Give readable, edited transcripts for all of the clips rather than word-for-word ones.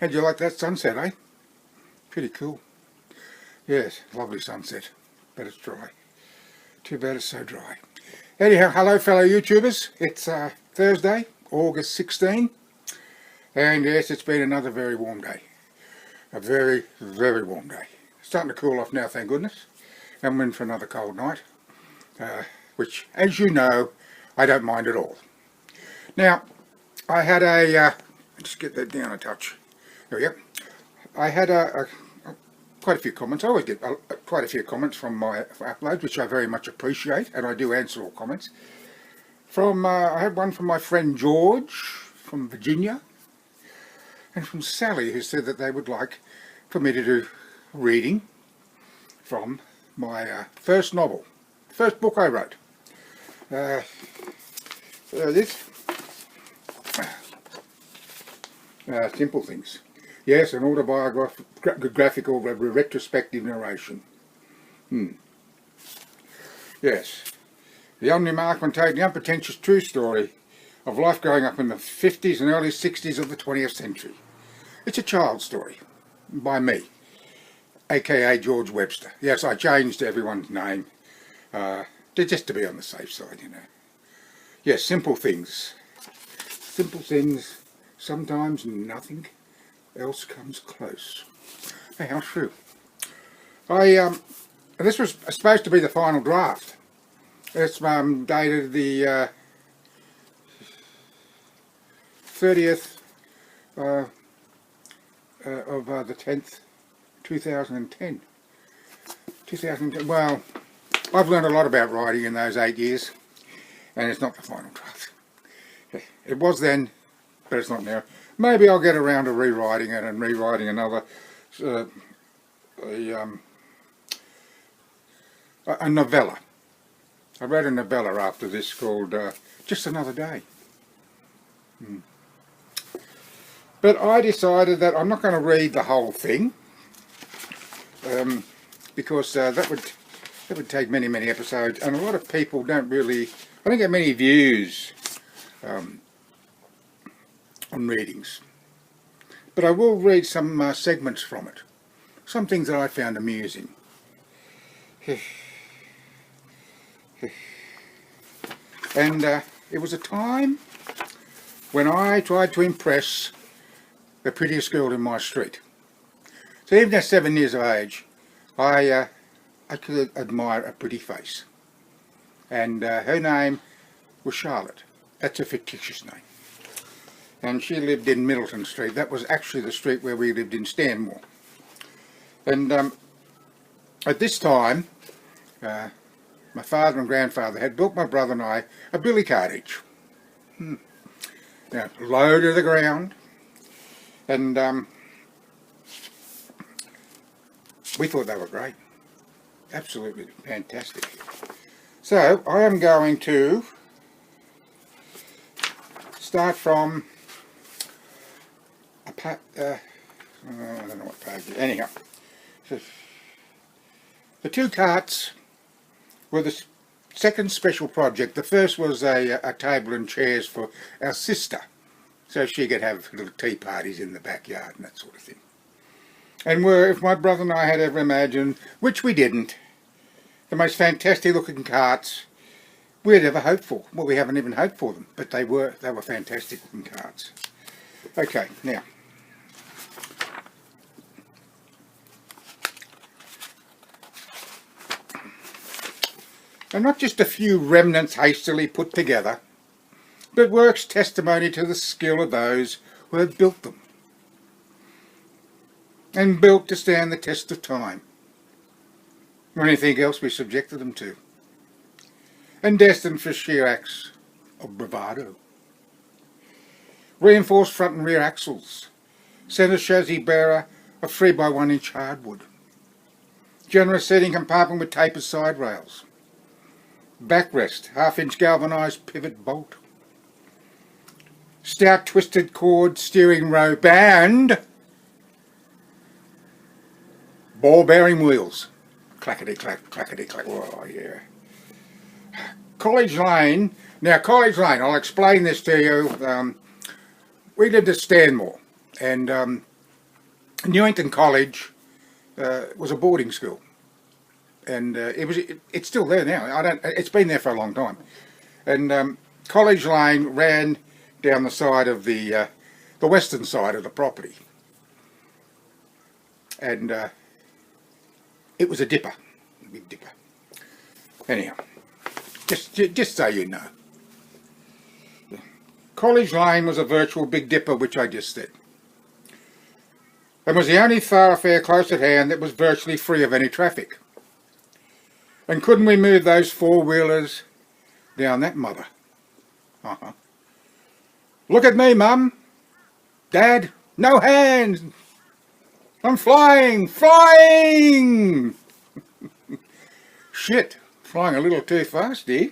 How'd you like that sunset, eh? Pretty cool. Yes, lovely sunset, but it's dry. Too bad it's so dry. Anyhow, hello fellow YouTubers. It's Thursday, August 16, and yes, it's been another very warm day. A very, very warm day. Starting to cool off now, thank goodness. And we're in for another cold night, which, as you know, I don't mind at all. Now, I had a, just get that down a touch. There we go. I had quite a few comments. I always get quite a few comments from my uploads, which I very much appreciate, and I do answer all comments. I had one from my friend George from Virginia, and from Sally, who said that they would like for me to do reading from my first novel, first book I wrote. There it is. Simple Things. Yes, an autobiographical retrospective narration. Yes. The unremarkable, the unpretentious true story of life growing up in the 50s and early 60s of the 20th century. It's a child's story by me, aka George Webster. Yes, I changed everyone's name just to be on the safe side, you know. Yes, simple things. Simple things. Sometimes nothing else comes close. Hey, how true. This was supposed to be the final draft. It's dated the 30th of the 10th, 2010. Well, I've learned a lot about writing in those 8 years, and it's not the final draft. It was then, but it's not now. Maybe I'll get around to rewriting it and rewriting another a novella. I wrote a novella after this called Just Another Day. But I decided that I'm not going to read the whole thing because that would take many episodes, and a lot of people I don't get many views on readings. But I will read some segments from it, some things that I found amusing. And it was a time when I tried to impress the prettiest girl in my street. So even at 7 years of age, I could admire a pretty face. And her name was Charlotte. That's a fictitious name. And she lived in Middleton Street. That was actually the street where we lived in Stanmore. And at this time, my father and grandfather had built my brother and I a billy cartage. Now, low to the ground. And we thought they were great. Absolutely fantastic. So, I am going to start from I don't know what page it is. Anyhow, the two carts were the second special project. The first was a table and chairs for our sister, so she could have little tea parties in the backyard and that sort of thing. And if my brother and I had ever imagined, which we didn't, the most fantastic looking carts we'd ever hoped for. Well, we haven't even hoped for them, but they were fantastic looking carts. Okay, now. And not just a few remnants hastily put together, but works testimony to the skill of those who have built them, and built to stand the test of time, or anything else we subjected them to, and destined for sheer acts of bravado. Reinforced front and rear axles, centre chassis bearer of 3x1 inch hardwood, generous seating compartment with tapered side rails, backrest, half-inch galvanised pivot bolt, stout twisted cord steering rope, and ball bearing wheels. Clackety clack, clackety clack. Oh yeah. College Lane. Now College Lane, I'll explain this to you. We lived at Stanmore, and Newington College was a boarding school, and it's still there now. It's been there for a long time, and College Lane ran down the side of the western side of the property, and it was a dipper, a big dipper. Anyhow, just so you know, College Lane was a virtual Big Dipper, which I just said, and was the only thoroughfare close at hand that was virtually free of any traffic. And couldn't we move those four-wheelers down that mother? Look at me, Mum. Dad, no hands. I'm flying, flying. Shit, flying a little too fast, eh?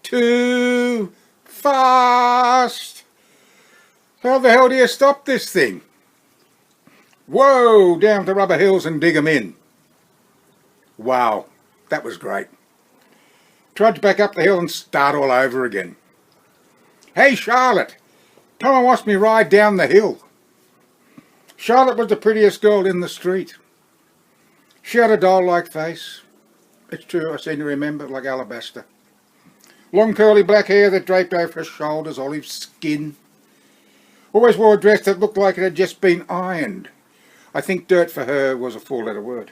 Too fast. How the hell do you stop this thing? Whoa, down to Rubber Hills and dig 'em in. Wow, that was great. Trudge back up the hill and start all over again. Hey, Charlotte, come and watch me ride down the hill. Charlotte was the prettiest girl in the street. She had a doll-like face. It's true, I seem to remember, like alabaster. Long curly black hair that draped over her shoulders, olive skin. Always wore a dress that looked like it had just been ironed. I think dirt for her was a four-letter word.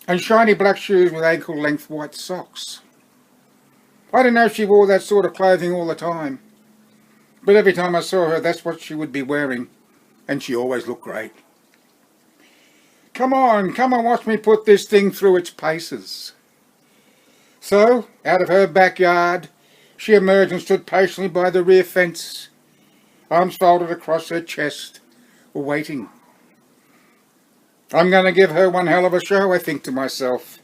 And shiny black shoes with ankle-length white socks. I didn't know she wore that sort of clothing all the time, but every time I saw her, that's what she would be wearing, and she always looked great. Come on, watch me put this thing through its paces. So, out of her backyard, she emerged and stood patiently by the rear fence, arms folded across her chest, waiting. I'm going to give her one hell of a show, I think to myself,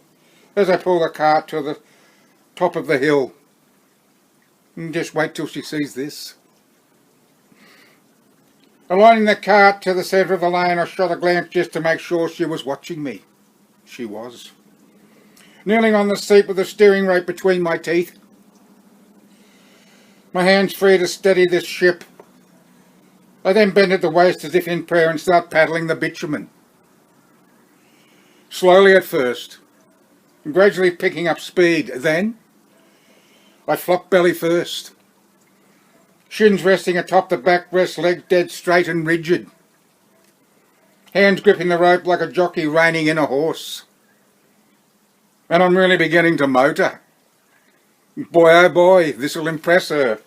as I pull the cart to the top of the hill. And just wait till she sees this. Aligning the cart to the centre of the lane, I shot a glance just to make sure she was watching me. She was. Kneeling on the seat with the steering rope between my teeth. My hands free to steady this ship. I then bend at the waist as if in prayer and start paddling the bitumen. Slowly at first, and gradually picking up speed. Then, I flop belly first. Shins resting atop the backrest, legs dead straight and rigid. Hands gripping the rope like a jockey reining in a horse. And I'm really beginning to motor. Boy, oh boy, this'll impress her.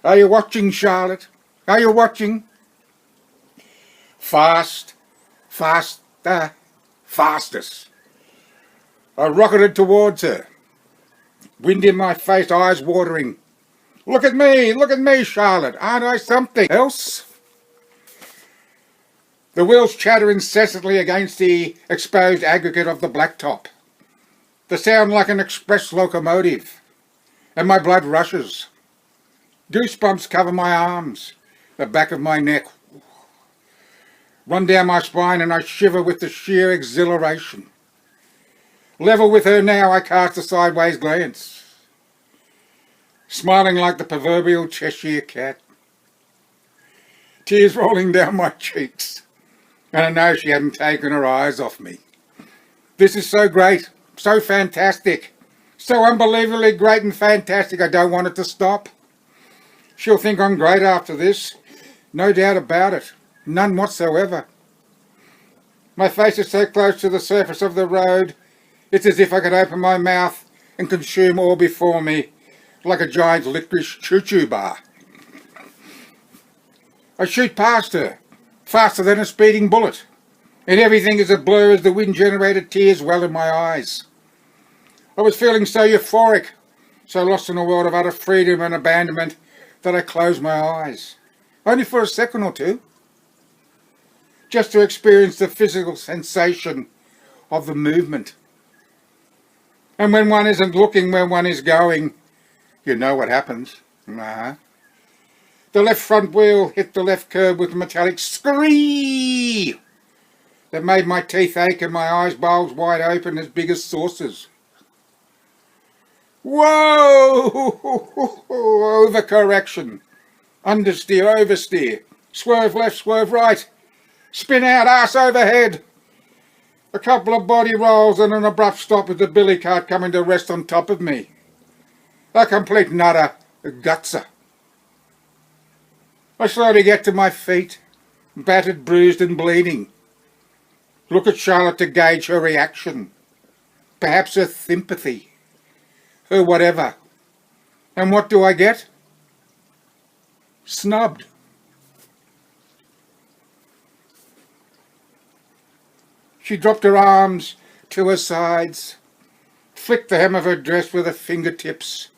Are you watching, Charlotte? Are you watching? Fast, faster, fastest. I rocketed towards her. Wind in my face, eyes watering. Look at me, Charlotte. Aren't I something else? The wheels chatter incessantly against the exposed aggregate of the blacktop. The sound like an express locomotive. And my blood rushes. Goosebumps cover my arms, the back of my neck. Run down my spine and I shiver with the sheer exhilaration. Level with her now, I cast a sideways glance. Smiling like the proverbial Cheshire cat. Tears rolling down my cheeks. And I know she hadn't taken her eyes off me. This is so great, so fantastic, so unbelievably great and fantastic, I don't want it to stop. She'll think I'm great after this. No doubt about it. None whatsoever. My face is so close to the surface of the road, it's as if I could open my mouth and consume all before me, like a giant Licorice Choo-choo bar. I shoot past her, faster than a speeding bullet, and everything is a blur as the wind-generated tears well in my eyes. I was feeling so euphoric, so lost in a world of utter freedom and abandonment, that I closed my eyes, only for a second or two, just to experience the physical sensation of the movement. And when one isn't looking where one is going, you know what happens. The left front wheel hit the left curb with a metallic scream that made my teeth ache and my eyes bulge wide open as big as saucers. Whoa! Overcorrection. Understeer, oversteer. Swerve left, swerve right. spin out, arse overhead. A couple of body rolls and an abrupt stop with the billy cart coming to rest on top of me. A complete and utter gutser. I slowly get to my feet, battered, bruised and bleeding. Look at Charlotte to gauge her reaction. Perhaps her sympathy. Her whatever. And what do I get? Snubbed. She dropped her arms to her sides, flicked the hem of her dress with her fingertips,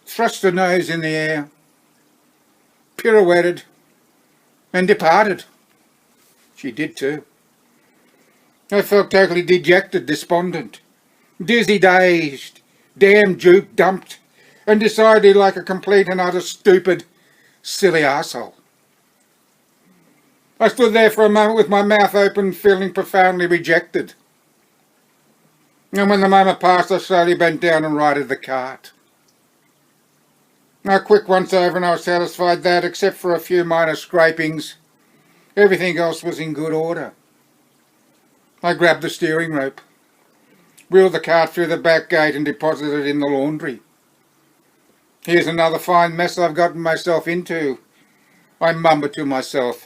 thrust her nose in the air, pirouetted, and departed. She did too. I felt totally dejected, despondent, dizzy, dazed, damn juke dumped, and decided like a complete and utter stupid, silly arsehole. I stood there for a moment with my mouth open, feeling profoundly rejected. And when the moment passed, I slowly bent down and righted the cart. A quick once over and I was satisfied that, except for a few minor scrapings, everything else was in good order. I grabbed the steering rope, wheeled the cart through the back gate and deposited it in the laundry. Here's another fine mess I've gotten myself into, I mumbled to myself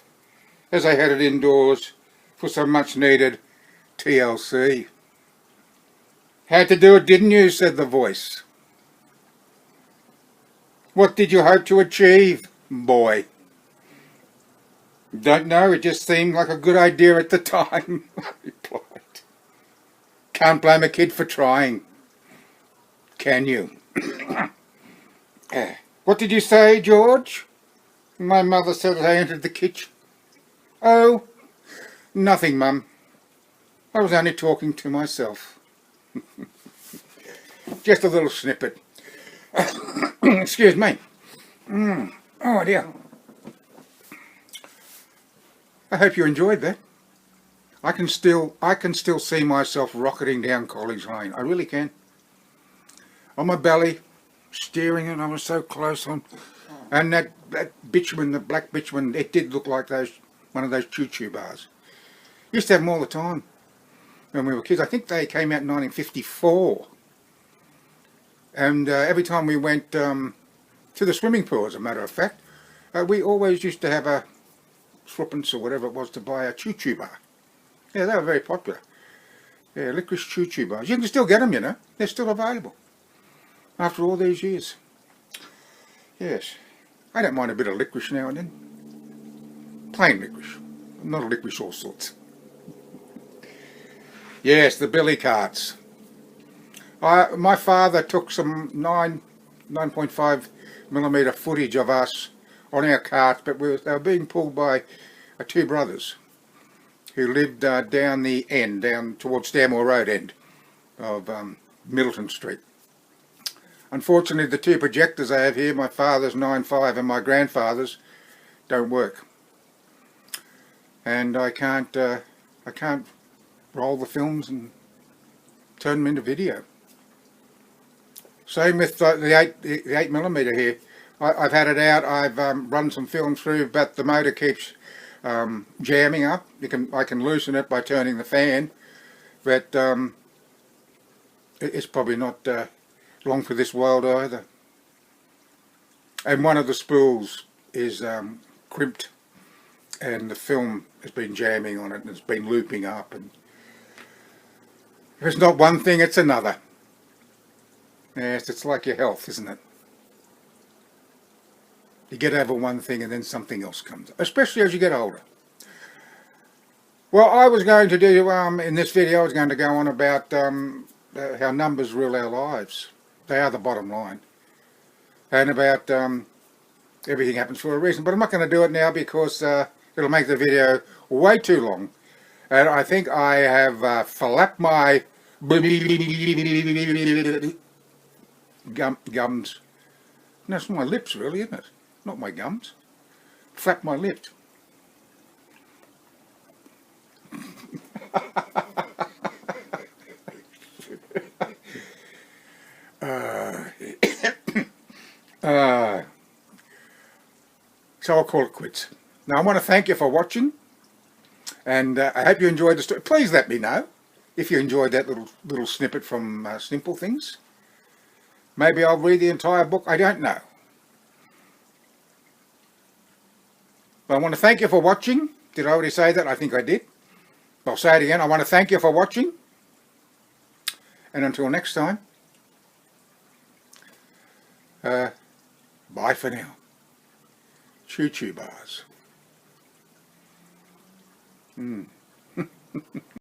as I headed indoors for some much needed TLC. Had to do it, didn't you? Said the voice. What did you hope to achieve, boy? Don't know, it just seemed like a good idea at the time, I replied. Can't blame a kid for trying, can you? What did you say, George? My mother said as I entered the kitchen. Oh, nothing, Mum. I was only talking to myself. Just a little snippet. Excuse me. Oh dear. I hope you enjoyed that. I can still see myself rocketing down College Lane. I really can. On my belly, steering it. I was so close on. And that bitumen, the black bitumen, it did look like one of those choo-choo bars. Used to have them all the time when we were kids. I think they came out in 1954. And every time we went to the swimming pool, as a matter of fact, we always used to have a threepence or whatever it was to buy a choo-choo bar. Yeah, they were very popular. Yeah, Licorice Choo bars. You can still get them, you know. They're still available after all these years. Yes, I don't mind a bit of licorice now and then. Plain licorice, not a licorice all sorts. Yes, the billy carts. My father took some 9.5mm footage of us on our carts, but they were being pulled by two brothers who lived down the end, down towards Stanmore Road end of Middleton Street. Unfortunately, the two projectors I have here, my father's 9.5 and my grandfather's, don't work, and I can't roll the films and turn them into video. Same with the 8mm here. I've had it out. I've run some film through, but the motor keeps jamming up. I can loosen it by turning the fan, but it's probably not long for this world either. And one of the spools is crimped, and the film has been jamming on it, and it's been looping up. And if it's not one thing, it's another. Yes, it's like your health, isn't it? You get over one thing and then something else comes up, especially as you get older. Well, I was going to do, in this video, I was going to go on about how numbers rule our lives. They are the bottom line. And about everything happens for a reason. But I'm not going to do it now because it'll make the video way too long. And I think I have flapped my gums. No, it's my lips really, isn't it? Not my gums. Flap my lips. So I'll call it quits. Now I want to thank you for watching. And I hope you enjoyed the story. Please let me know if you enjoyed that little snippet from Simple Things. Maybe I'll read the entire book. I don't know. But I want to thank you for watching. Did I already say that? I think I did. I'll say it again. I want to thank you for watching. And until next time, bye for now. Choo-choo bars.